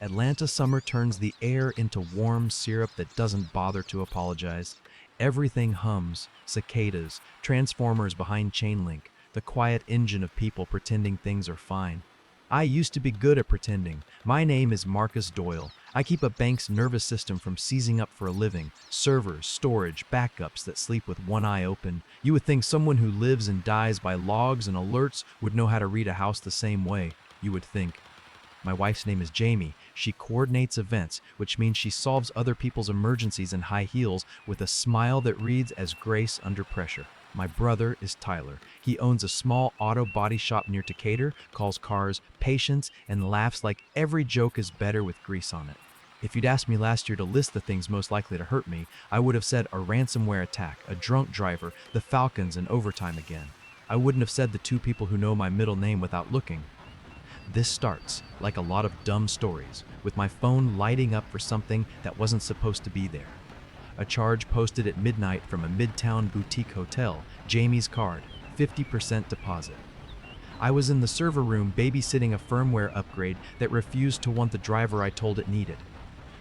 Atlanta summer turns the air into warm syrup that doesn't bother to apologize. Everything hums, cicadas, transformers behind chain link, the quiet engine of people pretending things are fine. I used to be good at pretending. My name is Marcus Doyle. I keep a bank's nervous system from seizing up for a living. Servers, storage, backups that sleep with one eye open. You would think someone who lives and dies by logs and alerts would know how to read a house the same way. You would think. My wife's name is Jamie. She coordinates events, which means she solves other people's emergencies in high heels with a smile that reads as grace under pressure. My brother is Tyler. He owns a small auto body shop near Decatur, calls cars patience, and laughs like every joke is better with grease on it. If you'd asked me last year to list the things most likely to hurt me, I would have said a ransomware attack, a drunk driver, the Falcons, and overtime again. I wouldn't have said the two people who know my middle name without looking. This starts, like a lot of dumb stories, with my phone lighting up for something that wasn't supposed to be there. A charge posted at midnight from a midtown boutique hotel, Jamie's card, 50% deposit. I was in the server room babysitting a firmware upgrade that refused to want the driver I told it needed.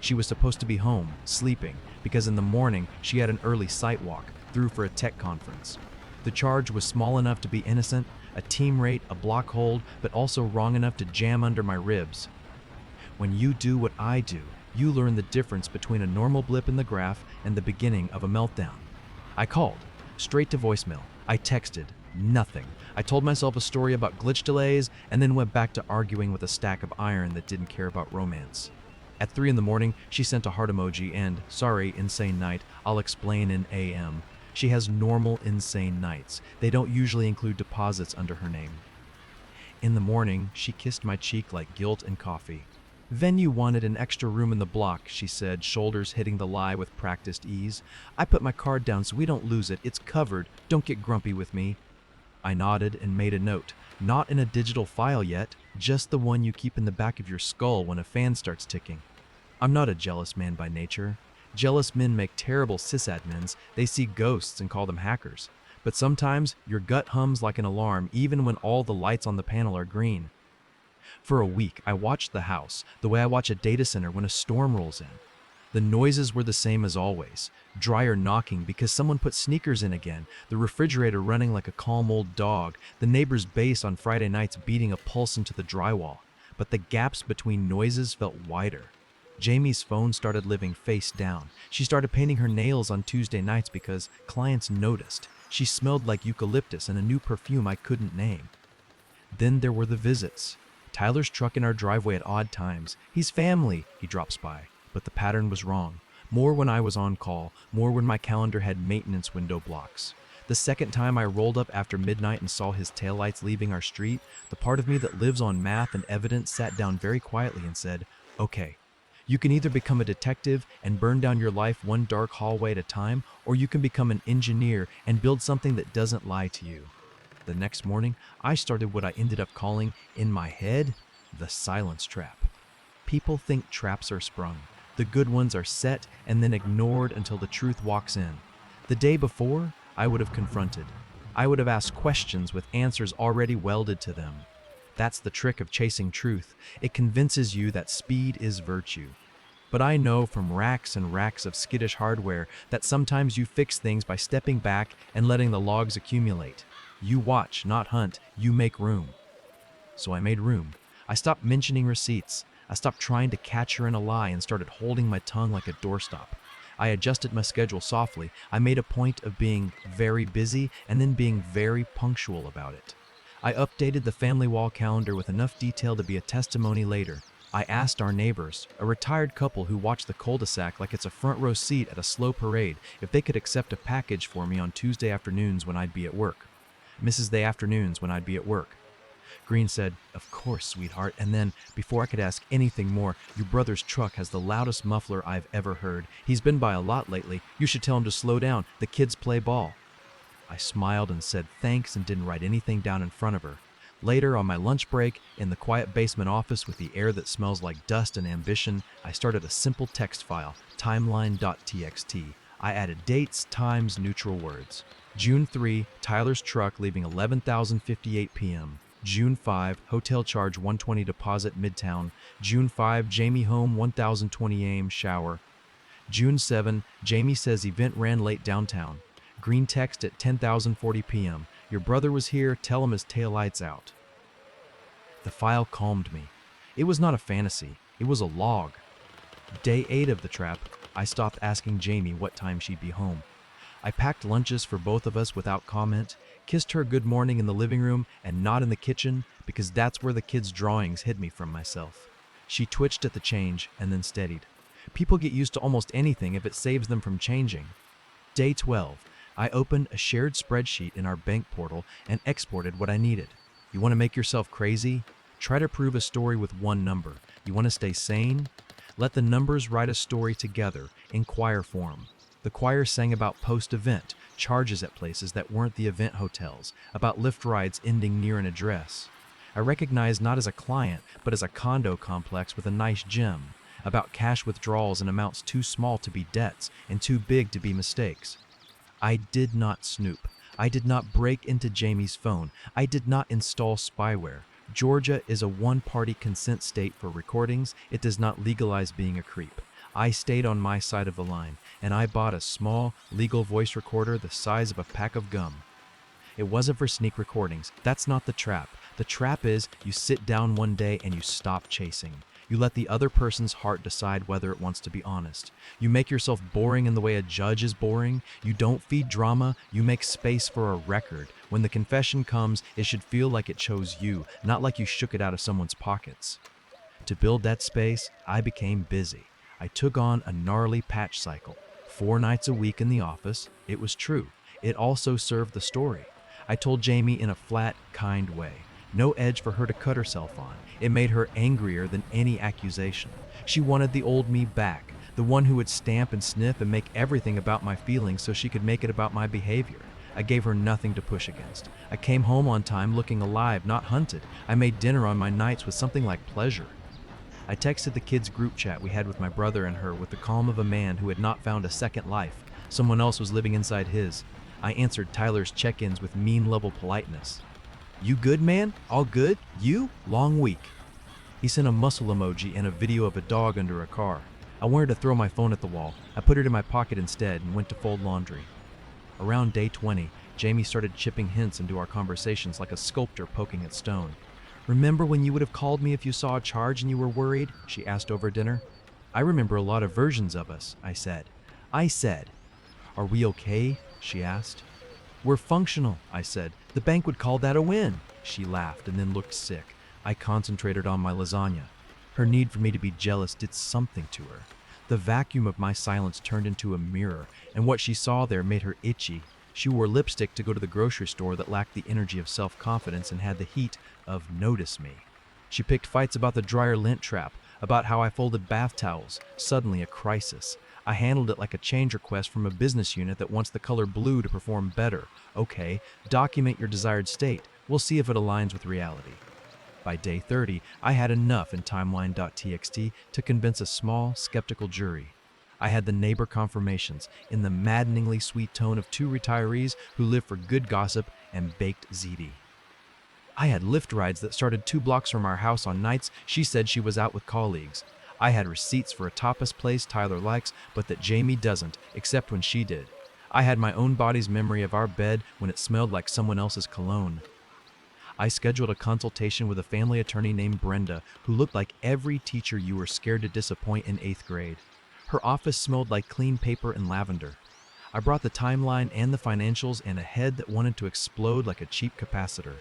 She was supposed to be home, sleeping, because in the morning she had an early site walk, through for a tech conference. The charge was small enough to be innocent, a team rate, a block hold, but also wrong enough to jam under my ribs. When you do what I do, you learn the difference between a normal blip in the graph and the beginning of a meltdown. I called, straight to voicemail. I texted, nothing. I told myself a story about glitch delays and then went back to arguing with a stack of iron that didn't care about romance. At 3 in the morning, she sent a heart emoji and, sorry, insane night, I'll explain in AM. She has normal insane nights. They don't usually include deposits under her name. In the morning, she kissed my cheek like guilt and coffee. Venue wanted an extra room in the block, she said, shoulders hitting the lie with practiced ease. I put my card down so we don't lose it. It's covered. Don't get grumpy with me. I nodded and made a note. Not in a digital file yet, just the one you keep in the back of your skull when a fan starts ticking. I'm not a jealous man by nature. Jealous men make terrible sysadmins. They see ghosts and call them hackers. But sometimes your gut hums like an alarm even when all the lights on the panel are green. For a week, I watched the house, the way I watch a data center when a storm rolls in. The noises were the same as always. Dryer knocking because someone put sneakers in again, the refrigerator running like a calm old dog, the neighbor's bass on Friday nights beating a pulse into the drywall. But the gaps between noises felt wider. Jamie's phone started living face down. She started painting her nails on Tuesday nights because clients noticed. She smelled like eucalyptus and a new perfume I couldn't name. Then there were the visits. Tyler's truck in our driveway at odd times. He's family, he drops by. But the pattern was wrong. More when I was on call, more when my calendar had maintenance window blocks. The second time I rolled up after midnight and saw his taillights leaving our street, the part of me that lives on math and evidence sat down very quietly and said, okay, you can either become a detective and burn down your life one dark hallway at a time, or you can become an engineer and build something that doesn't lie to you. The next morning, I started what I ended up calling, in my head, the silence trap. People think traps are sprung. The good ones are set and then ignored until the truth walks in. The day before, I would have confronted. I would have asked questions with answers already welded to them. That's the trick of chasing truth. It convinces you that speed is virtue. But I know from racks and racks of skittish hardware that sometimes you fix things by stepping back and letting the logs accumulate. You watch, not hunt. You make room. So I made room. I stopped mentioning receipts. I stopped trying to catch her in a lie and started holding my tongue like a doorstop. I adjusted my schedule softly. I made a point of being very busy and then being very punctual about it. I updated the family wall calendar with enough detail to be a testimony later. I asked our neighbors, a retired couple who watch the cul-de-sac like it's a front row seat at a slow parade, if they could accept a package for me on Tuesday afternoons when I'd be at work. Mrs. Day afternoons when I'd be at work. Green said, of course, sweetheart, and then, before I could ask anything more, your brother's truck has the loudest muffler I've ever heard. He's been by a lot lately. You should tell him to slow down. The kids play ball. I smiled and said thanks and didn't write anything down in front of her. Later, on my lunch break, in the quiet basement office with the air that smells like dust and ambition, I started a simple text file, timeline.txt. I added dates, times, neutral words. June 3, Tyler's truck leaving 11:58 p.m. June 5, hotel charge 120 deposit Midtown. June 5, Jamie home 1020 AM shower. June 7, Jamie says event ran late downtown. Green text at 10:40 p.m. Your brother was here, tell him his taillights out. The file calmed me. It was not a fantasy, it was a log. Day 8 of the trap, I stopped asking Jamie what time she'd be home. I packed lunches for both of us without comment, kissed her good morning in the living room and not in the kitchen because that's where the kids' drawings hid me from myself. She twitched at the change and then steadied. People get used to almost anything if it saves them from changing. Day 12, I opened a shared spreadsheet in our bank portal and exported what I needed. You want to make yourself crazy? Try to prove a story with one number. You want to stay sane? Let the numbers write a story together in choir form. The choir sang about post-event, charges at places that weren't the event hotels, about lift rides ending near an address. I recognized not as a client, but as a condo complex with a nice gym, about cash withdrawals in amounts too small to be debts and too big to be mistakes. I did not snoop. I did not break into Jamie's phone. I did not install spyware. Georgia is a one-party consent state for recordings. It does not legalize being a creep. I stayed on my side of the line, and I bought a small, legal voice recorder the size of a pack of gum. It wasn't for sneak recordings. That's not the trap. The trap is you sit down one day and you stop chasing. You let the other person's heart decide whether it wants to be honest. You make yourself boring in the way a judge is boring. You don't feed drama, you make space for a record. When the confession comes, it should feel like it chose you, not like you shook it out of someone's pockets. To build that space, I became busy. I took on a gnarly patch cycle. 4 nights a week in the office. It was true. It also served the story. I told Jamie in a flat, kind way. No edge for her to cut herself on. It made her angrier than any accusation. She wanted the old me back, the one who would stamp and sniff and make everything about my feelings so she could make it about my behavior. I gave her nothing to push against. I came home on time looking alive, not hunted. I made dinner on my nights with something like pleasure. I texted the kids' group chat we had with my brother and her with the calm of a man who had not found a second life. Someone else was living inside his. I answered Tyler's check-ins with mean-level politeness. You good, man? All good? You? Long week. He sent a muscle emoji and a video of a dog under a car. I wanted to throw my phone at the wall. I put it in my pocket instead and went to fold laundry. Around day 20, Jamie started chipping hints into our conversations like a sculptor poking at stone. Remember when you would have called me if you saw a charge and you were worried? She asked over dinner. I remember a lot of versions of us, I said. Are we okay? She asked. We're functional, I said. The bank would call that a win. She laughed and then looked sick. I concentrated on my lasagna. Her need for me to be jealous did something to her. The vacuum of my silence turned into a mirror, and what she saw there made her itchy. She wore lipstick to go to the grocery store that lacked the energy of self-confidence and had the heat of notice me. She picked fights about the dryer lint trap, about how I folded bath towels. Suddenly a crisis. I handled it like a change request from a business unit that wants the color blue to perform better. Okay, document your desired state. We'll see if it aligns with reality. By day 30, I had enough in timeline.txt to convince a small, skeptical jury. I had the neighbor confirmations in the maddeningly sweet tone of 2 retirees who live for good gossip and baked ziti. I had Lyft rides that started 2 blocks from our house on nights she said she was out with colleagues. I had receipts for a tapas place Tyler likes, but that Jamie doesn't, except when she did. I had my own body's memory of our bed when it smelled like someone else's cologne. I scheduled a consultation with a family attorney named Brenda, who looked like every teacher you were scared to disappoint in 8th grade. Her office smelled like clean paper and lavender. I brought the timeline and the financials and a head that wanted to explode like a cheap capacitor.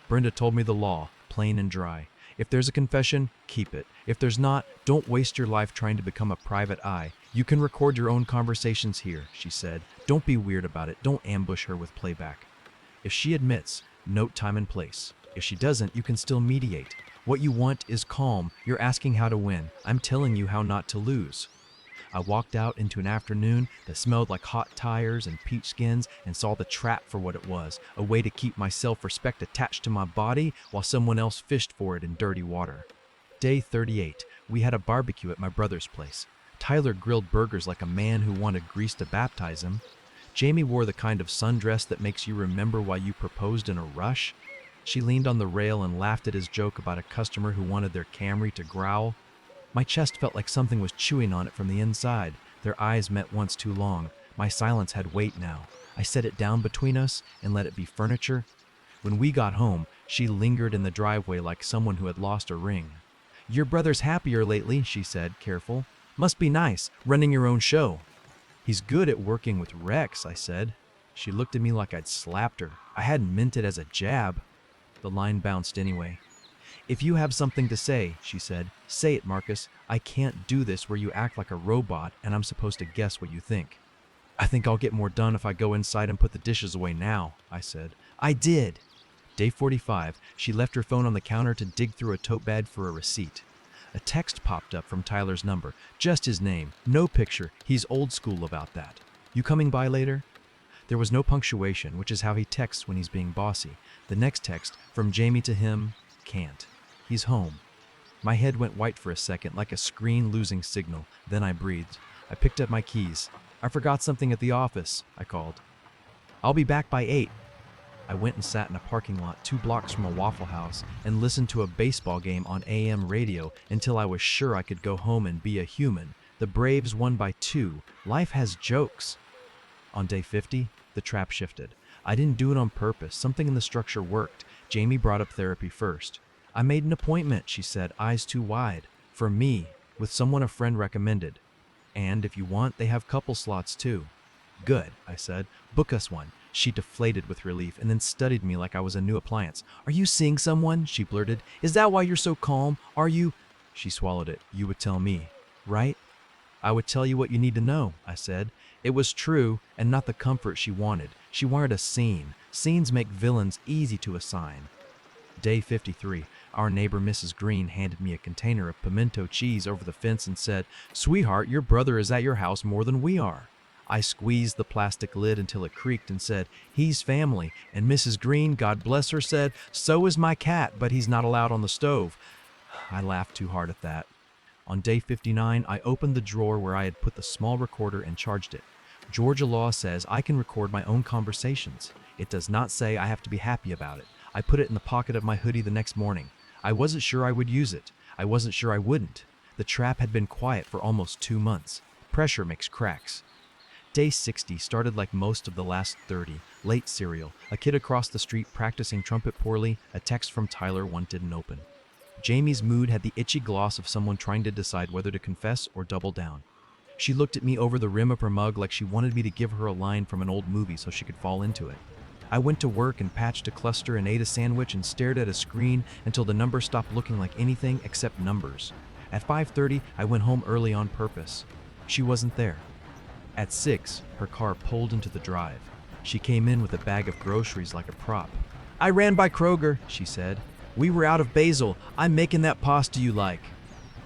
Brenda told me the law, plain and dry. If there's a confession, keep it. If there's not, don't waste your life trying to become a private eye. You can record your own conversations here, she said. Don't be weird about it. Don't ambush her with playback. If she admits, note time and place. If she doesn't, you can still mediate. What you want is calm. You're asking how to win. I'm telling you how not to lose. I walked out into an afternoon that smelled like hot tires and peach skins and saw the trap for what it was, a way to keep my self-respect attached to my body while someone else fished for it in dirty water. Day 38, we had a barbecue at my brother's place. Tyler grilled burgers like a man who wanted grease to baptize him. Jamie wore the kind of sundress that makes you remember why you proposed in a rush. She leaned on the rail and laughed at his joke about a customer who wanted their Camry to growl. My chest felt like something was chewing on it from the inside. Their eyes met once too long. My silence had weight now. I set it down between us and let it be furniture. When we got home, she lingered in the driveway like someone who had lost a ring. "Your brother's happier lately," she said, careful. "Must be nice, running your own show." "He's good at working with Rex," I said. She looked at me like I'd slapped her. I hadn't meant it as a jab. The line bounced anyway. "If you have something to say," she said, "say it, Marcus. I can't do this where you act like a robot and I'm supposed to guess what you think." "I think I'll get more done if I go inside and put the dishes away now," I said. "I did." Day 45, she left her phone on the counter to dig through a tote bag for a receipt. A text popped up from Tyler's number. Just his name, no picture. He's old school about that. "You coming by later?" There was no punctuation, which is how he texts when he's being bossy. The next text, from Jamie to him, can't. He's home. My head went white for a second, like a screen losing signal. Then I breathed. I picked up my keys. "I forgot something at the office," I called. "I'll be back by 8. I went and sat in a parking lot 2 blocks from a Waffle House and listened to a baseball game on AM radio until I was sure I could go home and be a human. The Braves won by 2. Life has jokes. On day 50, the trap shifted. I didn't do it on purpose. Something in the structure worked. Jamie brought up therapy first. "I made an appointment," she said, eyes too wide. "For me, with someone a friend recommended. And if you want, they have couple slots too." "Good," I said. "Book us one." She deflated with relief and then studied me like I was a new appliance. "Are you seeing someone?" she blurted. "Is that why you're so calm? Are you—" She swallowed it. "You would tell me, right?" "I would tell you what you need to know," I said. It was true, and not the comfort she wanted. She wanted a scene. Scenes make villains easy to assign. Day 53, our neighbor Mrs. Green handed me a container of pimento cheese over the fence and said, "Sweetheart, your brother is at your house more than we are." I squeezed the plastic lid until it creaked and said, "He's family." And Mrs. Green, God bless her, said, "So is my cat, but he's not allowed on the stove." I laughed too hard at that. On day 59, I opened the drawer where I had put the small recorder and charged it. Georgia law says I can record my own conversations. It does not say I have to be happy about it. I put it in the pocket of my hoodie the next morning. I wasn't sure I would use it. I wasn't sure I wouldn't. The trap had been quiet for almost 2 months. Pressure makes cracks. Day 60 started like most of the last 30. Late serial, a kid across the street practicing trumpet poorly, a text from Tyler one didn't open. Jamie's mood had the itchy gloss of someone trying to decide whether to confess or double down. She looked at me over the rim of her mug like she wanted me to give her a line from an old movie so she could fall into it. I went to work and patched a cluster and ate a sandwich and stared at a screen until the numbers stopped looking like anything except numbers. At 5:30, I went home early on purpose. She wasn't there. At 6, her car pulled into the drive. She came in with a bag of groceries like a prop. "I ran by Kroger," she said. "We were out of basil. I'm making that pasta you like."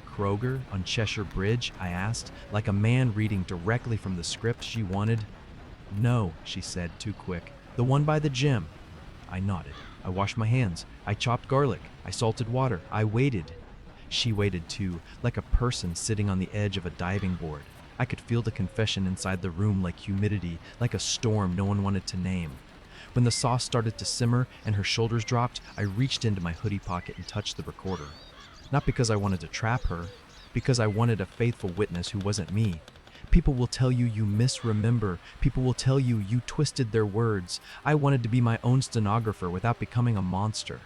"Kroger on Cheshire Bridge?" I asked, like a man reading directly from the script she wanted. "No," she said, too quick. "The one by the gym." I nodded. I washed my hands. I chopped garlic. I salted water. I waited. She waited too, like a person sitting on the edge of a diving board. I could feel the confession inside the room like humidity, like a storm no one wanted to name. When the sauce started to simmer and her shoulders dropped, I reached into my hoodie pocket and touched the recorder. Not because I wanted to trap her, because I wanted a faithful witness who wasn't me. People will tell you you misremember. People will tell you you twisted their words. I wanted to be my own stenographer without becoming a monster.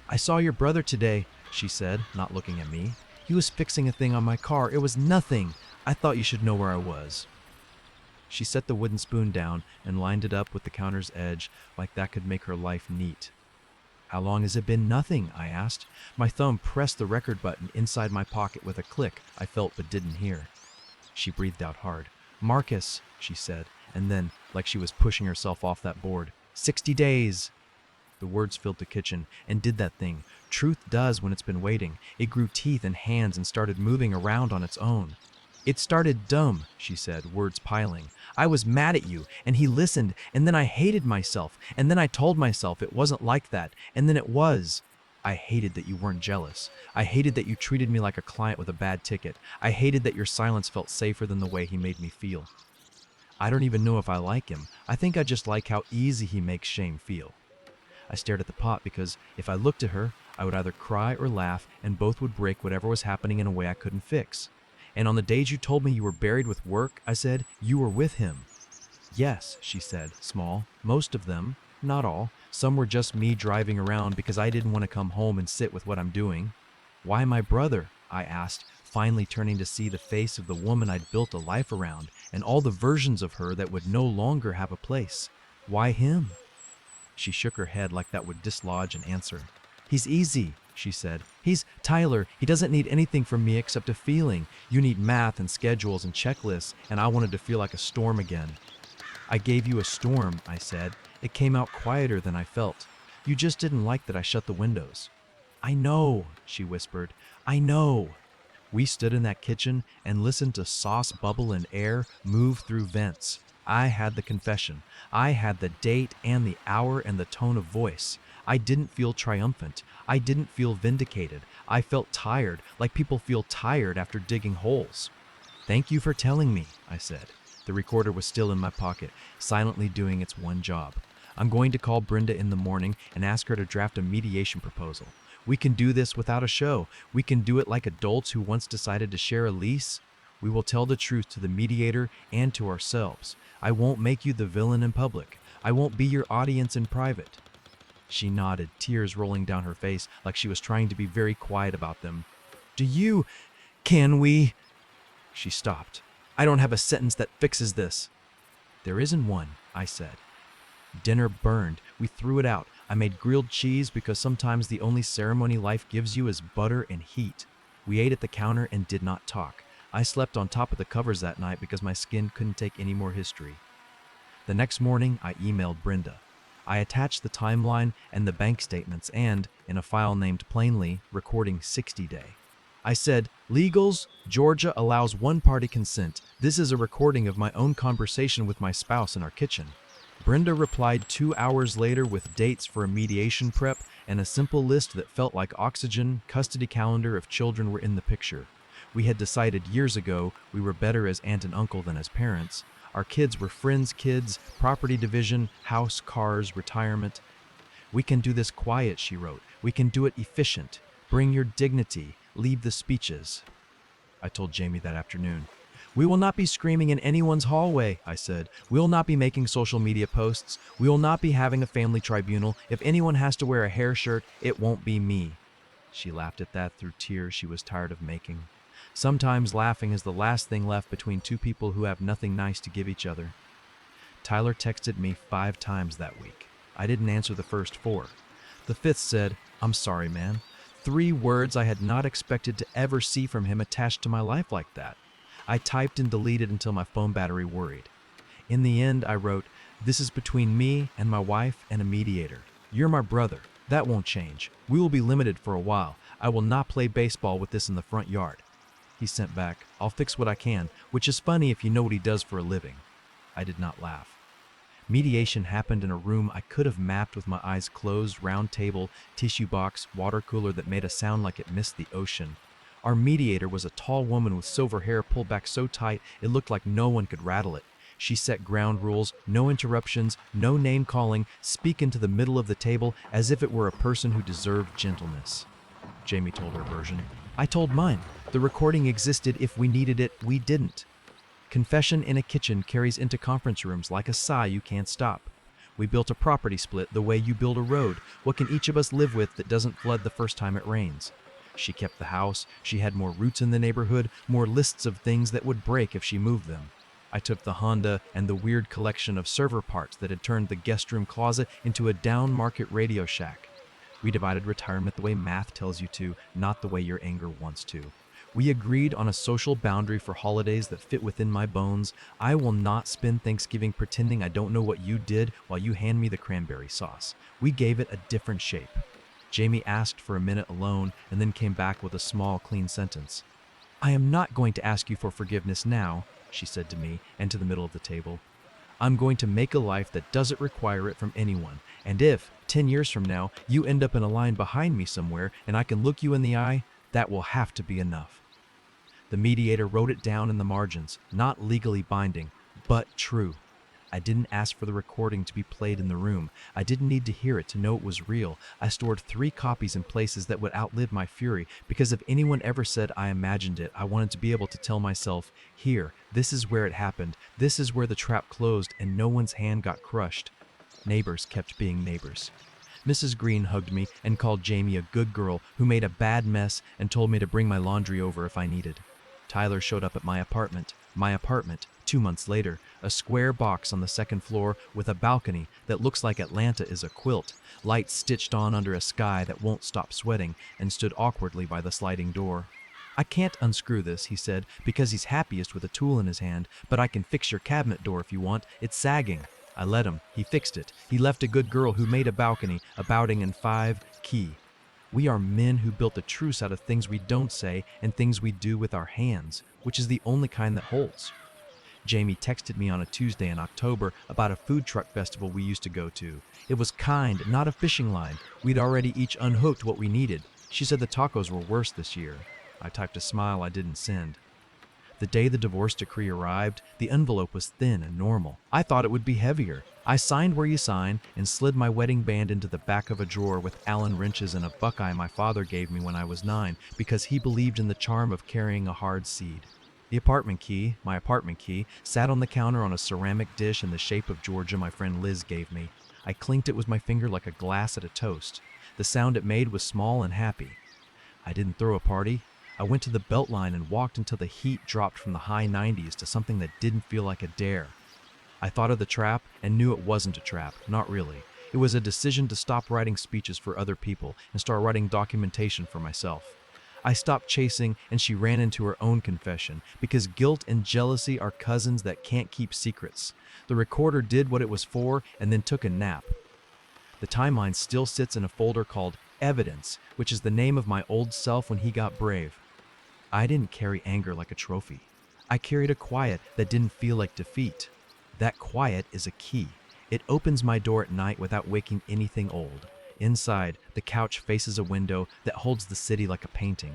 "I saw your brother today," she said, not looking at me. "He was fixing a thing on my car. It was nothing. I thought you should know where I was." She set the wooden spoon down and lined it up with the counter's edge like that could make her life neat. "How long has it been nothing?" I asked. My thumb pressed the record button inside my pocket with a click I felt but didn't hear. She breathed out hard. "Marcus," she said, and then, like she was pushing herself off that board, 60 days. The words filled the kitchen and did that thing truth does when it's been waiting. It grew teeth and hands and started moving around on its own. "It started dumb," she said, words piling. "I was mad at you, and he listened, and then I hated myself, and then I told myself it wasn't like that, and then it was. I hated that you weren't jealous. I hated that you treated me like a client with a bad ticket. I hated that your silence felt safer than the way he made me feel. I don't even know if I like him. I think I just like how easy he makes shame feel." I stared at the pot because if I looked at her, I would either cry or laugh, and both would break whatever was happening in a way I couldn't fix. And on the days you told me you were buried with work, I said, you were with him. Yes, she said, small. Most of them, not all. Some were just me driving around because I didn't want to come home and sit with what I'm doing. Why my brother? I asked, finally turning to see the face of the woman I'd built a life around and all the versions of her that would no longer have a place. Why him? She shook her head like that would dislodge an answer. He's easy, she said. He's Tyler. He doesn't need anything from me except a feeling. You need math and schedules and checklists, and I wanted to feel like a storm again. I gave you a storm, I said. It came out quieter than I felt. You just didn't like that I shut the windows. I know, she whispered. I know. We stood in that kitchen and listened to sauce bubble and air move through vents. I had the confession. I had the date and the hour and the tone of voice. I didn't feel triumphant. I didn't feel vindicated. I felt tired, like people feel tired after digging holes. Thank you for telling me, I said. The recorder was still in my pocket, silently doing its one job. I'm going to call Brenda in the morning and ask her to draft a mediation proposal. We can do this without a show. We can do it like adults who once decided to share a lease. We will tell the truth to the mediator and to ourselves. I won't make you the villain in public. I won't be your audience in private. She nodded, tears rolling down her face like she was trying to be very quiet about them. Can we? She stopped. I don't have a sentence that fixes this. There isn't one, I said. Dinner burned. We threw it out. I made grilled cheese because sometimes the only ceremony life gives you is butter and heat. We ate at the counter and did not talk. I slept on top of the covers that night because my skin couldn't take any more history. The next morning, I emailed Brenda. I attached the timeline and the bank statements and, in a file named plainly, recording 60 day. I said, legals, Georgia allows one-party consent. This is a recording of my own conversation with my spouse in our kitchen. Brenda replied 2 hours later with dates for a mediation prep and a simple list that felt like oxygen, custody calendar if children were in the picture. We had decided years ago we were better as aunt and uncle than as parents. Our kids were friends' kids, property division, house, cars, retirement. We can do this quiet, she wrote. We can do it efficient. Bring your dignity. Leave the speeches. I told Jamie that afternoon. We will not be screaming in anyone's hallway, I said. We will not be making social media posts. We will not be having a family tribunal. If anyone has to wear a hair shirt, it won't be me. She laughed at that through tears she was tired of making. Sometimes laughing is the last thing left between two people who have nothing nice to give each other. Tyler texted me 5 times that week. I didn't answer the first 4. The 5th said, I'm sorry, man. 3 words I had not expected to ever see from him attached to my life like that. I typed and deleted until my phone battery worried. In the end, I wrote, this is between me and my wife and a mediator. You're my brother. That won't change. We will be limited for a while. I will not play baseball with this in the front yard. He sent back, I'll fix what I can, which is funny if you know what he does for a living. I did not laugh. Mediation happened in a room I could have mapped with my eyes closed, round table, tissue box, water cooler that made a sound like it missed the ocean. Our mediator was a tall woman with silver hair pulled back so tight it looked like no one could rattle it. She set ground rules, no interruptions, no name calling, speak into the middle of the table as if it were a person who deserved gentleness. Jamie told her version. I told mine. The recording existed if we needed it, we didn't. Confession in a kitchen carries into conference rooms like a sigh you can't stop. We built a property split the way you build a road. What can each of us live with that doesn't flood the first time it rains? She kept the house. She had more roots in the neighborhood, more lists of things that would break if she moved them. I took the Honda and the weird collection of server parts that had turned the guest room closet into a down-market Radio Shack. We divided retirement the way math tells you to, not the way your anger wants to. We agreed on a social boundary for holidays that fit within my bones. I will not spend Thanksgiving pretending I don't know what you did while you hand me the cranberry sauce. We gave it a different shape. Jamie asked for a minute alone and then came back with a small, clean sentence. I am not going to ask you for forgiveness now, she said to me and to the middle of the table. I'm going to make a life that doesn't require it from anyone. And if, 10 years from now, you end up in a line behind me somewhere and I can look you in the eye, that will have to be enough. The mediator wrote it down in the margins, not legally binding, but true. I didn't ask for the recording to be played in the room. I didn't need to hear it to know it was real. I stored 3 copies in places that would outlive my fury, because if anyone ever said I imagined it, I wanted to be able to tell myself, here, this is where it happened, this is where the trap closed and no one's hand got crushed. Neighbors kept being neighbors. Mrs. Green hugged me and called Jamie a good girl who made a bad mess and told me to bring my laundry over if I needed. Tyler showed up at my apartment. 2 months later, a square box on the 2nd floor with a balcony that looks like Atlanta is a quilt, lights stitched on under a sky that won't stop sweating, and stood awkwardly by the sliding door. I can't unscrew this, he said, because he's happiest with a tool in his hand, but I can fix your cabinet door if you want. It's sagging. I let him. He fixed it. He left a good girl who made a balcony, a bouting in 5 key. We are men who built a truce out of things we don't say and things we do with our hands, which is the only kind that holds. Jamie texted me on a Tuesday in October about a food truck festival we used to go to. It was kind, not a fishing line. We'd already each unhooked what we needed. She said the tacos were worse this year. I typed a smile I didn't send. The day the divorce decree arrived, the envelope was thin and normal. I thought it would be heavier. I signed where you sign and slid my wedding band into the back of a drawer with Allen wrenches and a buckeye my father gave me when I was 9 because he believed in the charm of carrying a hard seed. My apartment key, sat on the counter on a ceramic dish in the shape of Georgia my friend Liz gave me. I clinked it with my finger like a glass at a toast. The sound it made was small and happy. I didn't throw a party. I went to the Beltline and walked until the heat dropped from the high 90s to something that didn't feel like a dare. I thought of the trap and knew it wasn't a trap, not really. It was a decision to stop writing speeches for other people and start writing documentation for myself. I stopped chasing and she ran into her own confession, because guilt and jealousy are cousins that can't keep secrets. The recorder did what it was for and then took a nap. The timeline still sits in a folder called Evidence, which is the name of my old self when he got brave. I didn't carry anger like a trophy. I carried a quiet that didn't feel like defeat. That quiet is a key. It opens my door at night without waking anything old. Inside, the couch faces a window that holds the city like a painting.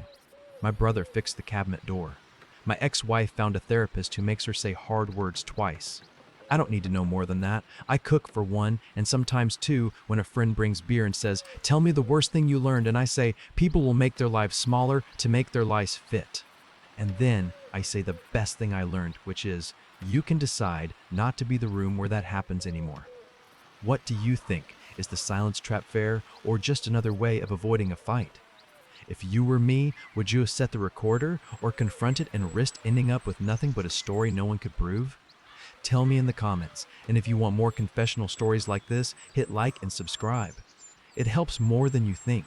My brother fixed the cabinet door. My ex-wife found a therapist who makes her say hard words twice. I don't need to know more than that. I cook for 1 and sometimes 2 when a friend brings beer and says, "Tell me the worst thing you learned," and I say, "People will make their lives smaller to make their lives fit." And then I say the best thing I learned, which is, you can decide not to be the room where that happens anymore. What do you think? Is the silence trap fair, or just another way of avoiding a fight? If you were me, would you have set the recorder or confront it and risk ending up with nothing but a story no one could prove? Tell me in the comments, and if you want more confessional stories like this, hit like and subscribe. It helps more than you think.